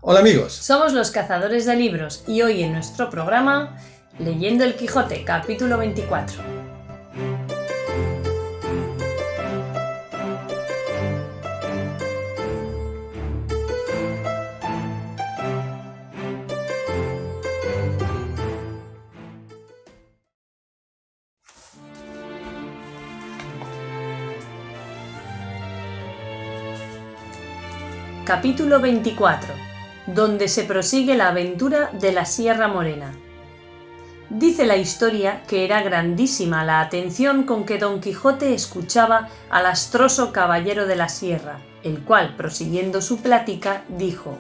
Hola amigos. Somos los Cazadores de Libros y hoy en nuestro programa Leyendo el Quijote, capítulo 24. Capítulo 24, donde se prosigue la aventura de la Sierra Morena. Dice la historia que era grandísima la atención con que Don Quijote escuchaba al astroso caballero de la sierra, el cual, prosiguiendo su plática, dijo: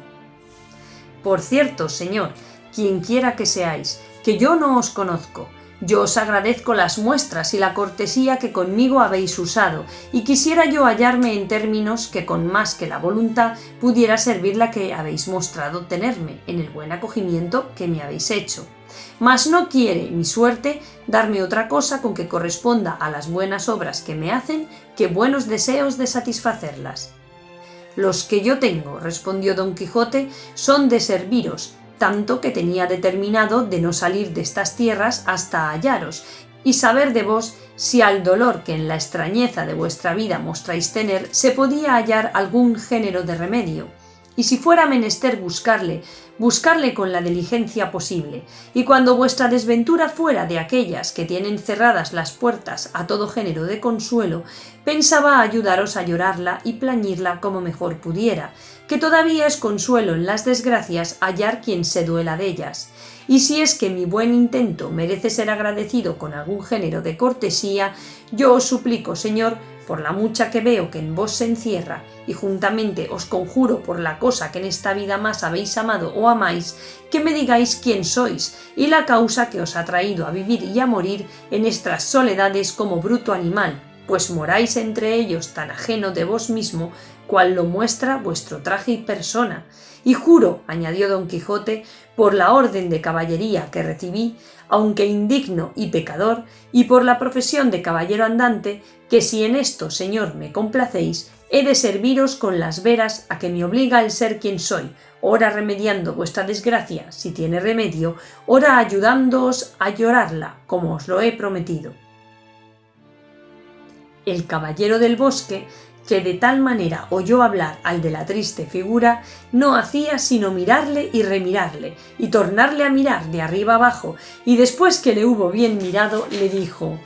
«Por cierto, señor, quienquiera que seáis, que yo no os conozco, yo os agradezco las muestras y la cortesía que conmigo habéis usado, y quisiera yo hallarme en términos que con más que la voluntad pudiera servir la que habéis mostrado tenerme en el buen acogimiento que me habéis hecho. Mas no quiere mi suerte darme otra cosa con que corresponda a las buenas obras que me hacen que buenos deseos de satisfacerlas». «Los que yo tengo», respondió Don Quijote, «son de serviros, tanto que tenía determinado de no salir de estas tierras hasta hallaros, y saber de vos si al dolor que en la extrañeza de vuestra vida mostráis tener se podía hallar algún género de remedio, y si fuera menester buscarle con la diligencia posible, y cuando vuestra desventura fuera de aquellas que tienen cerradas las puertas a todo género de consuelo, pensaba ayudaros a llorarla y plañirla como mejor pudiera, que todavía es consuelo en las desgracias hallar quien se duela de ellas. Y si es que mi buen intento merece ser agradecido con algún género de cortesía, yo os suplico, señor, por la mucha que veo que en vos se encierra, y juntamente os conjuro por la cosa que en esta vida más habéis amado o amáis, que me digáis quién sois, y la causa que os ha traído a vivir y a morir en estas soledades como bruto animal, pues moráis entre ellos tan ajeno de vos mismo, cual lo muestra vuestro traje y persona. Y juro», añadió Don Quijote, «por la orden de caballería que recibí, aunque indigno y pecador, y por la profesión de caballero andante, que si en esto, señor, me complacéis, he de serviros con las veras a que me obliga el ser quien soy, ora remediando vuestra desgracia, si tiene remedio, ora ayudándoos a llorarla, como os lo he prometido». El caballero del bosque, que de tal manera oyó hablar al de la triste figura, no hacía sino mirarle y remirarle, y tornarle a mirar de arriba abajo, y después que le hubo bien mirado, le dijo: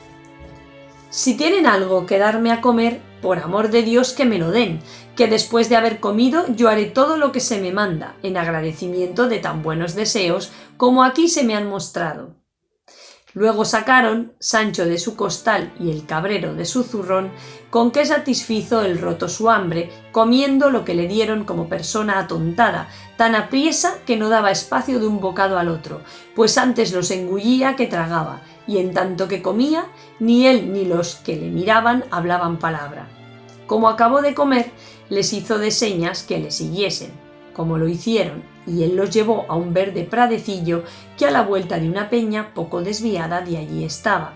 «Si tienen algo que darme a comer, por amor de Dios que me lo den, que después de haber comido yo haré todo lo que se me manda, en agradecimiento de tan buenos deseos como aquí se me han mostrado». Luego sacaron Sancho de su costal y el cabrero de su zurrón, con que satisfizo el roto su hambre, comiendo lo que le dieron como persona atontada, tan apriesa que no daba espacio de un bocado al otro, pues antes los engullía que tragaba, y en tanto que comía, ni él ni los que le miraban hablaban palabra. Como acabó de comer, les hizo de señas que le siguiesen. Como lo hicieron, y él los llevó a un verde pradecillo que a la vuelta de una peña poco desviada de allí estaba.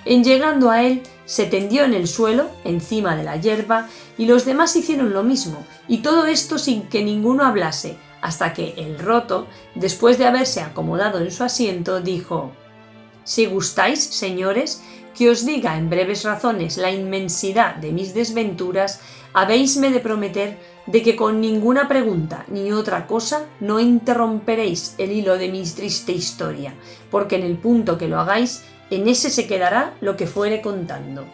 En llegando a él, se tendió en el suelo, encima de la hierba, y los demás hicieron lo mismo, y todo esto sin que ninguno hablase, hasta que el roto, después de haberse acomodado en su asiento, dijo: «Si gustáis, señores, que os diga en breves razones la inmensidad de mis desventuras, habéisme de prometer de que con ninguna pregunta ni otra cosa no interromperéis el hilo de mi triste historia, porque en el punto que lo hagáis, en ese se quedará lo que fuere contando».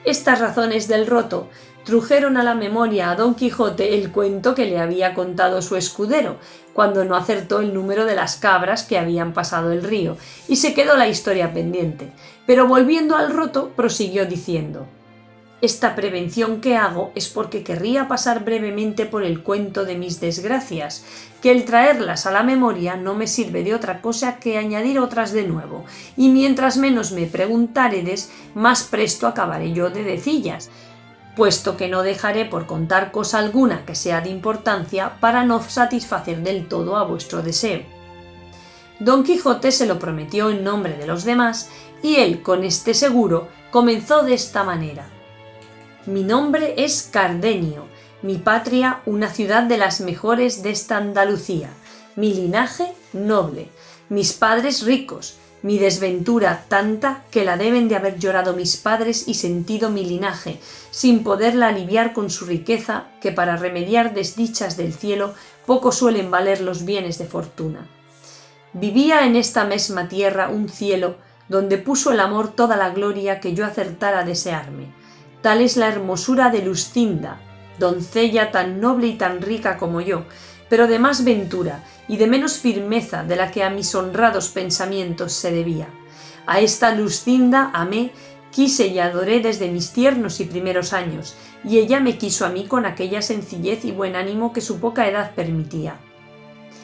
Estas razones del roto trujeron a la memoria a Don Quijote el cuento que le había contado su escudero, cuando no acertó el número de las cabras que habían pasado el río, y se quedó la historia pendiente, pero volviendo al roto prosiguió diciendo: «Esta prevención que hago es porque querría pasar brevemente por el cuento de mis desgracias, que el traerlas a la memoria no me sirve de otra cosa que añadir otras de nuevo, y mientras menos me preguntáredes, más presto acabaré yo de decillas, puesto que no dejaré por contar cosa alguna que sea de importancia para no satisfacer del todo a vuestro deseo». Don Quijote se lo prometió en nombre de los demás, y él, con este seguro, comenzó de esta manera: «Mi nombre es Cardenio, mi patria una ciudad de las mejores de esta Andalucía, mi linaje noble, mis padres ricos, mi desventura tanta que la deben de haber llorado mis padres y sentido mi linaje, sin poderla aliviar con su riqueza, que para remediar desdichas del cielo poco suelen valer los bienes de fortuna. Vivía en esta mesma tierra un cielo, donde puso el amor toda la gloria que yo acertara a desearme. Tal es la hermosura de Luscinda, doncella tan noble y tan rica como yo, pero de más ventura y de menos firmeza de la que a mis honrados pensamientos se debía. A esta Luscinda amé, quise y adoré desde mis tiernos y primeros años, y ella me quiso a mí con aquella sencillez y buen ánimo que su poca edad permitía.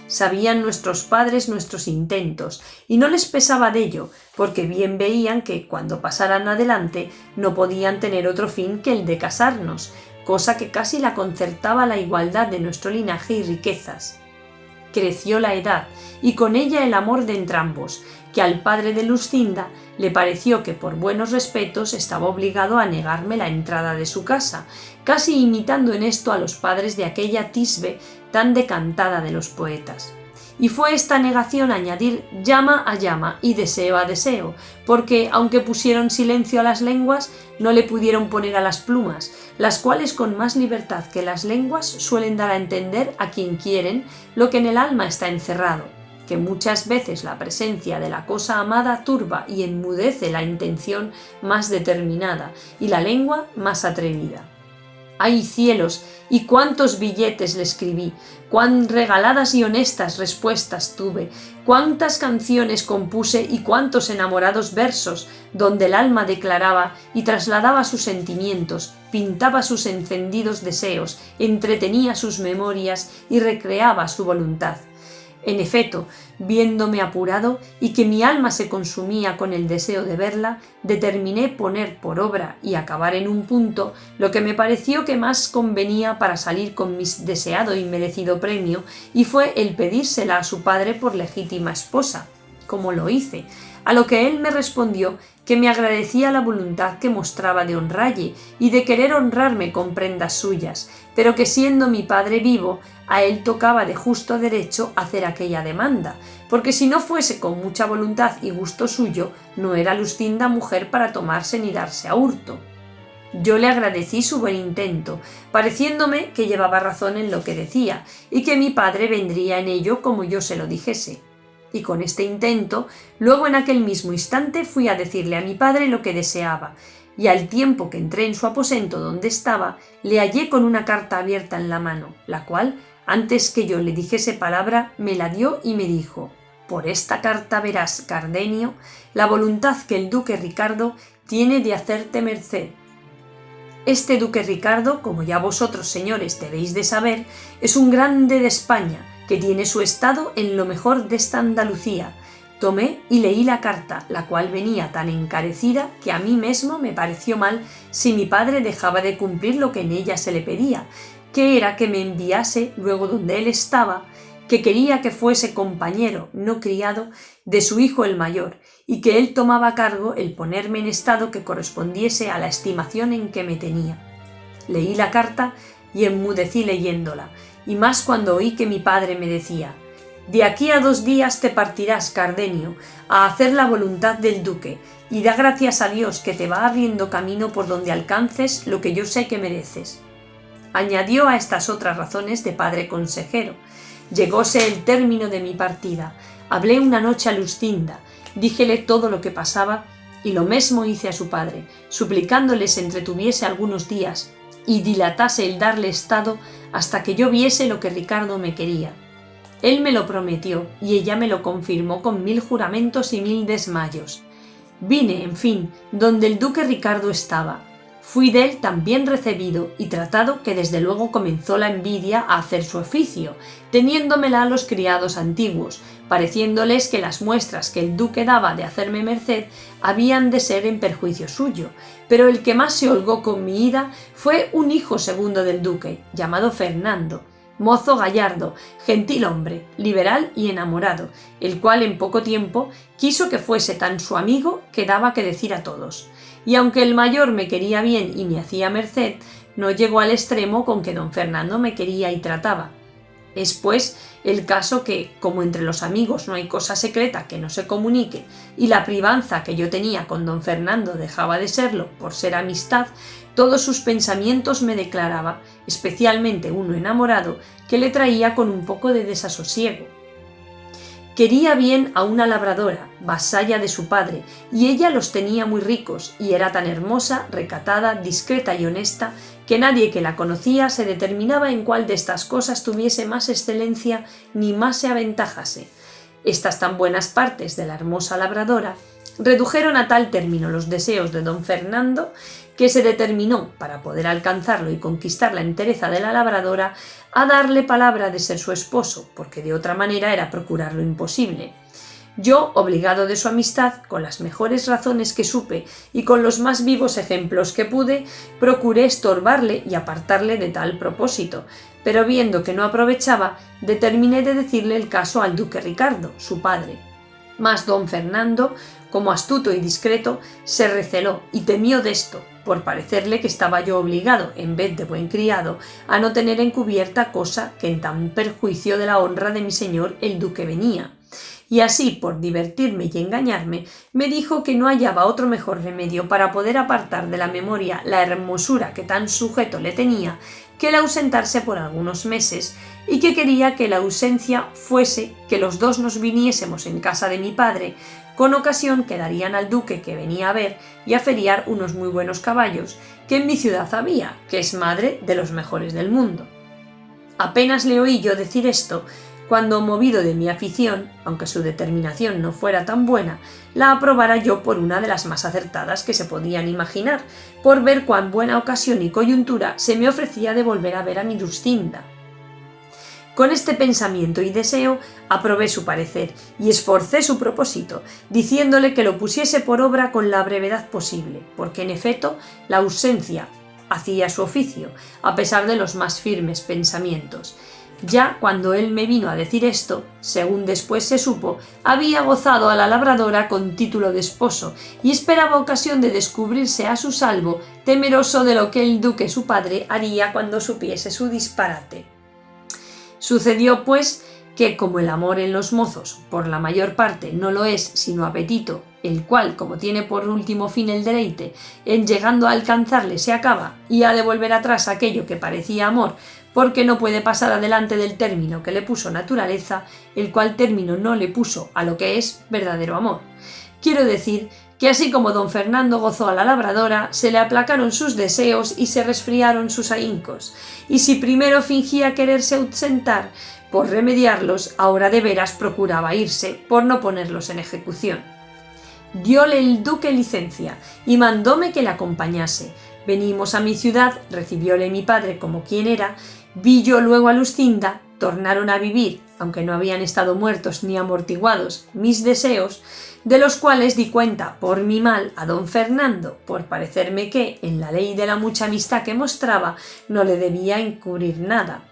Sabían nuestros padres nuestros intentos, y no les pesaba de ello, porque bien veían que, cuando pasaran adelante, no podían tener otro fin que el de casarnos, cosa que casi la concertaba la igualdad de nuestro linaje y riquezas. Creció la edad, y con ella el amor de entrambos, que al padre de Luscinda le pareció que por buenos respetos estaba obligado a negarme la entrada de su casa, casi imitando en esto a los padres de aquella Tisbe tan decantada de los poetas. Y fue esta negación añadir llama a llama y deseo a deseo, porque, aunque pusieron silencio a las lenguas, no le pudieron poner a las plumas, las cuales con más libertad que las lenguas suelen dar a entender a quien quieren lo que en el alma está encerrado, que muchas veces la presencia de la cosa amada turba y enmudece la intención más determinada y la lengua más atrevida. ¡Ay cielos! Y cuántos billetes le escribí, cuán regaladas y honestas respuestas tuve, cuántas canciones compuse y cuántos enamorados versos, donde el alma declaraba y trasladaba sus sentimientos, pintaba sus encendidos deseos, entretenía sus memorias y recreaba su voluntad. En efecto, viéndome apurado y que mi alma se consumía con el deseo de verla, determiné poner por obra y acabar en un punto lo que me pareció que más convenía para salir con mi deseado y merecido premio, y fue el pedírsela a su padre por legítima esposa, como lo hice, a lo que él me respondió que me agradecía la voluntad que mostraba de honralle y de querer honrarme con prendas suyas, pero que siendo mi padre vivo, a él tocaba de justo derecho hacer aquella demanda, porque si no fuese con mucha voluntad y gusto suyo, no era Luscinda mujer para tomarse ni darse a hurto. Yo le agradecí su buen intento, pareciéndome que llevaba razón en lo que decía, y que mi padre vendría en ello como yo se lo dijese. Y con este intento, luego en aquel mismo instante fui a decirle a mi padre lo que deseaba, y al tiempo que entré en su aposento donde estaba, le hallé con una carta abierta en la mano, la cual, antes que yo le dijese palabra, me la dio y me dijo: «Por esta carta verás, Cardenio, la voluntad que el duque Ricardo tiene de hacerte merced». Este duque Ricardo, como ya vosotros, señores, debéis de saber, es un grande de España, que tiene su estado en lo mejor de esta Andalucía. Tomé y leí la carta, la cual venía tan encarecida que a mí mismo me pareció mal si mi padre dejaba de cumplir lo que en ella se le pedía, que era que me enviase luego donde él estaba, que quería que fuese compañero, no criado, de su hijo el mayor, y que él tomaba a cargo el ponerme en estado que correspondiese a la estimación en que me tenía. Leí la carta y enmudecí leyéndola, y más cuando oí que mi padre me decía: «De aquí a 2 días te partirás, Cardenio, a hacer la voluntad del duque, y da gracias a Dios que te va abriendo camino por donde alcances lo que yo sé que mereces». Añadió a estas otras razones de padre consejero. Llegóse el término de mi partida. Hablé una noche a Luscinda, díjele todo lo que pasaba, y lo mesmo hice a su padre, suplicándole se entretuviese algunos días y dilatase el darle estado hasta que yo viese lo que Ricardo me quería. Él me lo prometió, y ella me lo confirmó con 1000 juramentos y 1000 desmayos. Vine, en fin, donde el duque Ricardo estaba. Fui de él tan bien recebido y tratado que desde luego comenzó la envidia a hacer su oficio, teniéndomela a los criados antiguos, pareciéndoles que las muestras que el duque daba de hacerme merced habían de ser en perjuicio suyo, pero el que más se holgó con mi ida fue un hijo segundo del duque, llamado Fernando, mozo gallardo, gentil hombre, liberal y enamorado, el cual en poco tiempo quiso que fuese tan su amigo que daba que decir a todos. Y aunque el mayor me quería bien y me hacía merced, no llegó al extremo con que don Fernando me quería y trataba. Es pues el caso que, como entre los amigos no hay cosa secreta que no se comunique, y la privanza que yo tenía con don Fernando dejaba de serlo por ser amistad, todos sus pensamientos me declaraba, especialmente uno enamorado, que le traía con un poco de desasosiego. Quería bien a una labradora, vasalla de su padre, y ella los tenía muy ricos, y era tan hermosa, recatada, discreta y honesta, que nadie que la conocía se determinaba en cuál de estas cosas tuviese más excelencia ni más se aventajase. Estas tan buenas partes de la hermosa labradora redujeron a tal término los deseos de don Fernando que se determinó, para poder alcanzarlo y conquistar la entereza de la labradora, a darle palabra de ser su esposo, porque de otra manera era procurar lo imposible. Yo, obligado de su amistad, con las mejores razones que supe y con los más vivos ejemplos que pude, procuré estorbarle y apartarle de tal propósito, pero viendo que no aprovechaba, determiné de decirle el caso al duque Ricardo, su padre. Mas don Fernando, como astuto y discreto, se receló y temió de esto, por parecerle que estaba yo obligado, en vez de buen criado, a no tener encubierta cosa que en tan perjuicio de la honra de mi señor el duque venía. Y así, por divertirme y engañarme, me dijo que no hallaba otro mejor remedio para poder apartar de la memoria la hermosura que tan sujeto le tenía que el ausentarse por algunos meses, y que quería que la ausencia fuese que los dos nos viniésemos en casa de mi padre, con ocasión que darían al duque que venía a ver y a feriar unos muy buenos caballos que en mi ciudad había, que es madre de los mejores del mundo. Apenas le oí yo decir esto, cuando, movido de mi afición, aunque su determinación no fuera tan buena, la aprobara yo por una de las más acertadas que se podían imaginar, por ver cuán buena ocasión y coyuntura se me ofrecía de volver a ver a mi Luscinda. Con este pensamiento y deseo aprobé su parecer y esforcé su propósito, diciéndole que lo pusiese por obra con la brevedad posible, porque en efecto la ausencia hacía su oficio, a pesar de los más firmes pensamientos. Ya cuando él me vino a decir esto, según después se supo, había gozado a la labradora con título de esposo y esperaba ocasión de descubrirse a su salvo, temeroso de lo que el duque su padre haría cuando supiese su disparate. Sucedió, pues, que como el amor en los mozos, por la mayor parte, no lo es sino apetito, el cual, como tiene por último fin el deleite, en llegando a alcanzarle se acaba y ha de volver atrás aquello que parecía amor, porque no puede pasar adelante del término que le puso naturaleza, el cual término no le puso a lo que es verdadero amor. Quiero decir que así como don Fernando gozó a la labradora, se le aplacaron sus deseos y se resfriaron sus ahincos, y si primero fingía quererse ausentar por remediarlos, ahora de veras procuraba irse por no ponerlos en ejecución. Dióle el duque licencia y mandóme que la acompañase. Venimos a mi ciudad, recibióle mi padre como quien era, vi yo luego a Luscinda, tornaron a vivir, aunque no habían estado muertos ni amortiguados, mis deseos, de los cuales di cuenta por mi mal a don Fernando, por parecerme que, en la ley de la mucha amistad que mostraba, no le debía encubrir nada.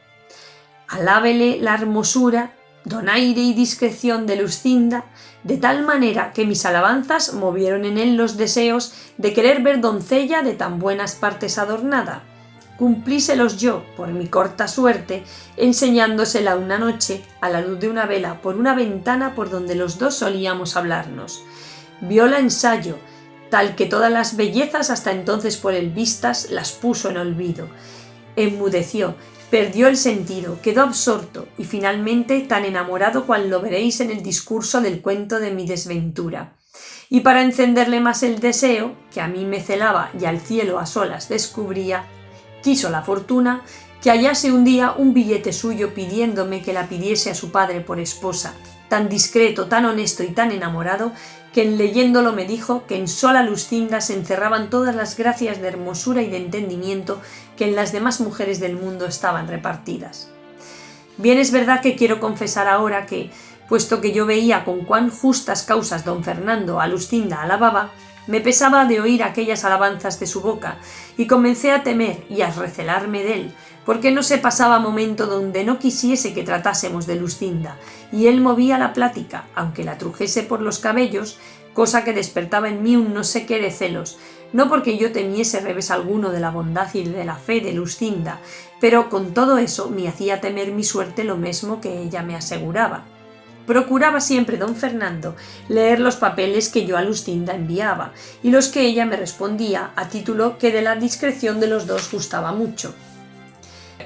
Alábele la hermosura, donaire y discreción de Luscinda, de tal manera que mis alabanzas movieron en él los deseos de querer ver doncella de tan buenas partes adornada. Cumplíselos yo, por mi corta suerte, enseñándosela una noche, a la luz de una vela, por una ventana por donde los dos solíamos hablarnos. Viola ensayo, tal que todas las bellezas hasta entonces por él vistas las puso en olvido. Enmudeció, perdió el sentido, quedó absorto y finalmente tan enamorado cual lo veréis en el discurso del cuento de mi desventura. Y para encenderle más el deseo, que a mí me celaba y al cielo a solas descubría, quiso la fortuna que hallase un día un billete suyo pidiéndome que la pidiese a su padre por esposa, tan discreto, tan honesto y tan enamorado, que en leyéndolo me dijo que en sola Luscinda se encerraban todas las gracias de hermosura y de entendimiento que en las demás mujeres del mundo estaban repartidas. Bien es verdad que quiero confesar ahora que, puesto que yo veía con cuán justas causas don Fernando a Luscinda alababa, me pesaba de oír aquellas alabanzas de su boca, y comencé a temer y a recelarme de él, porque no se pasaba momento donde no quisiese que tratásemos de Luscinda, y él movía la plática, aunque la trujese por los cabellos, cosa que despertaba en mí un no sé qué de celos, no porque yo temiese revés alguno de la bondad y de la fe de Luscinda, pero con todo eso me hacía temer mi suerte lo mismo que ella me aseguraba. Procuraba siempre don Fernando leer los papeles que yo a Luscinda enviaba y los que ella me respondía, a título que de la discreción de los dos gustaba mucho.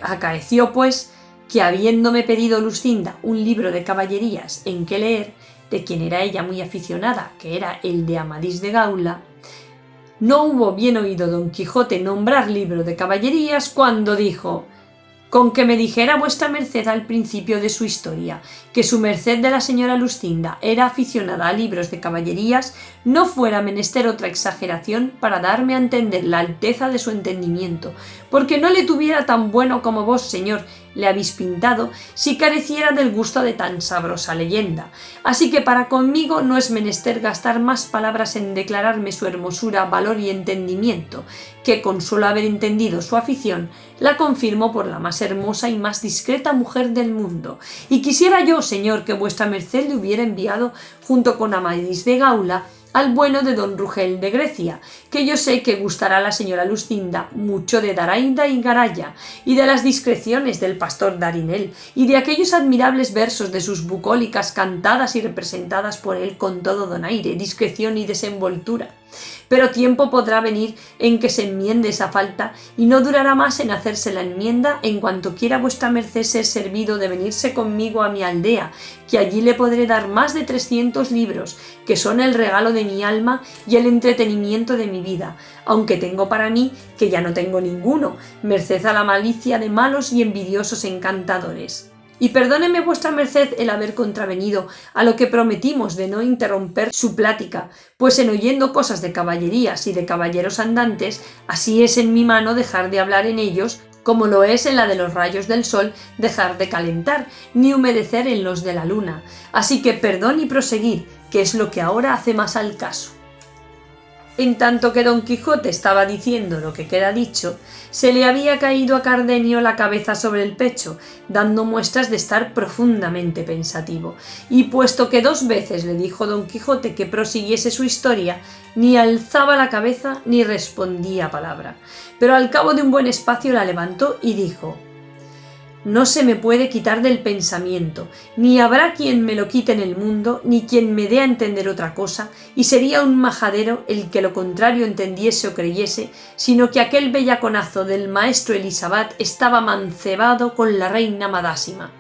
Acaeció, pues, que habiéndome pedido Luscinda un libro de caballerías en que leer, de quien era ella muy aficionada, que era el de Amadís de Gaula, no hubo bien oído don Quijote nombrar libro de caballerías cuando dijo: «Con que me dijera vuestra merced al principio de su historia que su merced de la señora Luscinda era aficionada a libros de caballerías, no fuera menester otra exageración para darme a entender la alteza de su entendimiento, porque no le tuviera tan bueno como vos, señor, le habéis pintado, si careciera del gusto de tan sabrosa leyenda. Así que para conmigo no es menester gastar más palabras en declararme su hermosura, valor y entendimiento, que con solo haber entendido su afición, la confirmo por la más hermosa y más discreta mujer del mundo. Y quisiera yo, señor, que vuestra merced le hubiera enviado, junto con Amadís de Gaula, al bueno de don Rugel de Grecia, que yo sé que gustará a la señora Luscinda mucho de Daraida y Garaya, y de las discreciones del pastor Darinel, y de aquellos admirables versos de sus bucólicas cantadas y representadas por él con todo donaire, discreción y desenvoltura. Pero tiempo podrá venir en que se enmiende esa falta, y no durará más en hacerse la enmienda en cuanto quiera vuestra merced ser servido de venirse conmigo a mi aldea, que allí le podré dar más de 300 libros, que son el regalo de mi alma y el entretenimiento de mi vida, aunque tengo para mí que ya no tengo ninguno, merced a la malicia de malos y envidiosos encantadores. Y perdóneme vuestra merced el haber contravenido a lo que prometimos de no interromper su plática, pues en oyendo cosas de caballerías y de caballeros andantes, así es en mi mano dejar de hablar en ellos, como lo es en la de los rayos del sol dejar de calentar, ni humedecer en los de la luna. Así que perdón y proseguir, que es lo que ahora hace más al caso». En tanto que don Quijote estaba diciendo lo que queda dicho, se le había caído a Cardenio la cabeza sobre el pecho, dando muestras de estar profundamente pensativo, y puesto que 2 veces le dijo don Quijote que prosiguiese su historia, ni alzaba la cabeza ni respondía palabra, pero al cabo de un buen espacio la levantó y dijo: «No se me puede quitar del pensamiento, ni habrá quien me lo quite en el mundo, ni quien me dé a entender otra cosa, y sería un majadero el que lo contrario entendiese o creyese, sino que aquel bellaconazo del maestro Elisabat estaba mancebado con la reina Madásima».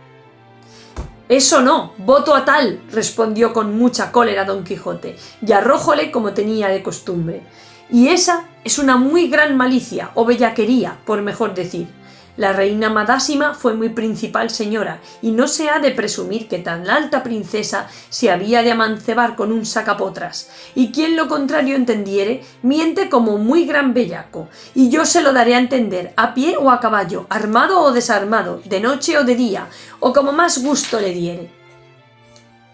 «Eso no, voto a tal», respondió con mucha cólera don Quijote, y arrójole como tenía de costumbre. «Y esa es una muy gran malicia, o bellaquería, por mejor decir. La reina Madásima fue muy principal señora, y no se ha de presumir que tan alta princesa se había de amancebar con un sacapotras, y quien lo contrario entendiere, miente como muy gran bellaco, y yo se lo daré a entender, a pie o a caballo, armado o desarmado, de noche o de día, o como más gusto le diere».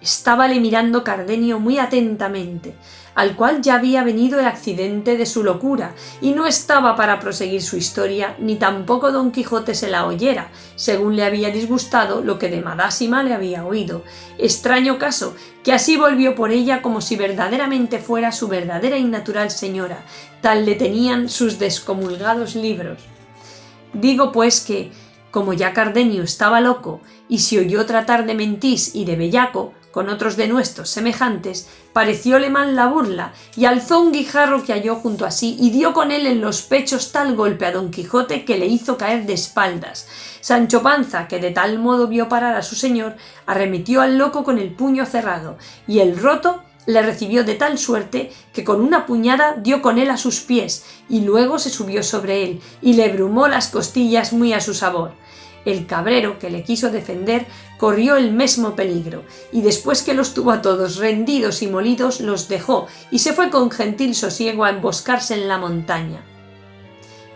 Estábale mirando Cardenio muy atentamente, al cual ya había venido el accidente de su locura, y no estaba para proseguir su historia, ni tampoco don Quijote se la oyera, según le había disgustado lo que de Madásima le había oído. Extraño caso, que así volvió por ella como si verdaderamente fuera su verdadera y natural señora, tal le tenían sus descomulgados libros. Digo pues que, como ya Cardenio estaba loco, y se oyó tratar de mentís y de bellaco, con otros denuestos semejantes, parecióle mal la burla, y alzó un guijarro que halló junto a sí, y dio con él en los pechos tal golpe a don Quijote que le hizo caer de espaldas. Sancho Panza, que de tal modo vio parar a su señor, arremetió al loco con el puño cerrado, y el roto le recibió de tal suerte que con una puñada dio con él a sus pies, y luego se subió sobre él, y le brumó las costillas muy a su sabor. El cabrero, que le quiso defender, corrió el mesmo peligro, y después que los tuvo a todos rendidos y molidos, los dejó, y se fue con gentil sosiego a emboscarse en la montaña.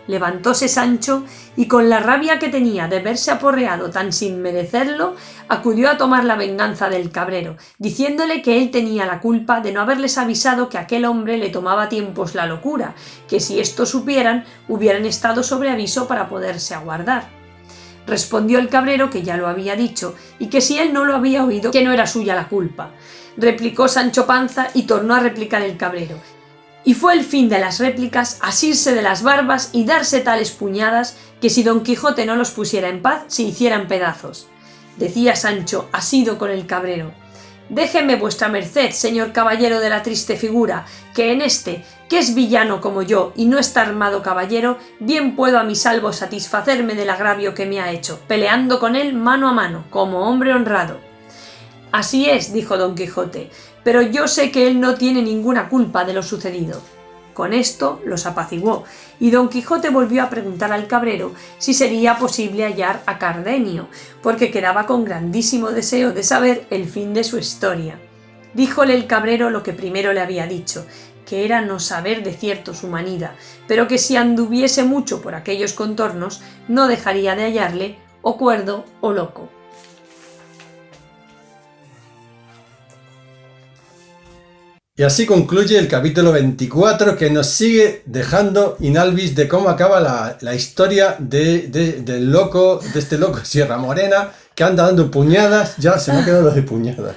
Levantóse Sancho, y con la rabia que tenía de verse aporreado tan sin merecerlo, acudió a tomar la venganza del cabrero, diciéndole que él tenía la culpa de no haberles avisado que aquel hombre le tomaba a tiempos la locura, que si esto supieran, hubieran estado sobre aviso para poderse aguardar. Respondió el cabrero que ya lo había dicho, y que si él no lo había oído, que no era suya la culpa. Replicó Sancho Panza y tornó a replicar el cabrero. Y fue el fin de las réplicas asirse de las barbas y darse tales puñadas que si Don Quijote no los pusiera en paz se hicieran pedazos. Decía Sancho, asido con el cabrero: «Déjeme vuestra merced, señor caballero de la triste figura, que en este, que es villano como yo y no está armado caballero, bien puedo a mi salvo satisfacerme del agravio que me ha hecho, peleando con él mano a mano, como hombre honrado». «Así es», dijo Don Quijote, «pero yo sé que él no tiene ninguna culpa de lo sucedido». Con esto los apaciguó, y Don Quijote volvió a preguntar al cabrero si sería posible hallar a Cardenio, porque quedaba con grandísimo deseo de saber el fin de su historia. Díjole el cabrero lo que primero le había dicho, que era no saber de cierto su manida, pero que si anduviese mucho por aquellos contornos no dejaría de hallarle o cuerdo o loco. Y así concluye el capítulo 24, que nos sigue dejando in albis de cómo acaba la historia del loco, de este loco Sierra Morena, que anda dando puñadas. Ya se me ha quedado lo de puñadas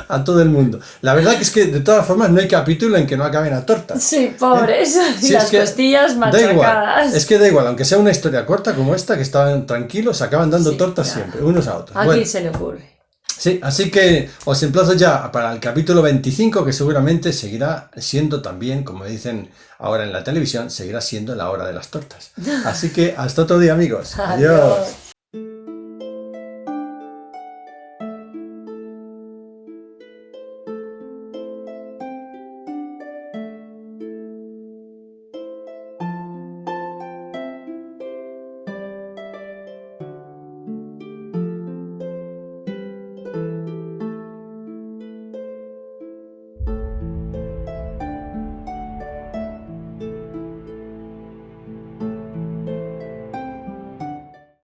a todo el mundo. La verdad que es que de todas formas no hay capítulo en que no acaben a tortas. Sí, pobres, Sí, las costillas machacadas. Da igual, es que da igual, aunque sea una historia corta como esta, que estaban tranquilos, acaban dando tortas siempre, unos a otros. ¿A Bueno, quién se le ocurre? sí, así que os emplazo ya para el capítulo 25, que seguramente seguirá siendo también, como dicen ahora en la televisión, seguirá siendo la hora de las tortas. Así que hasta otro día, amigos. Adiós.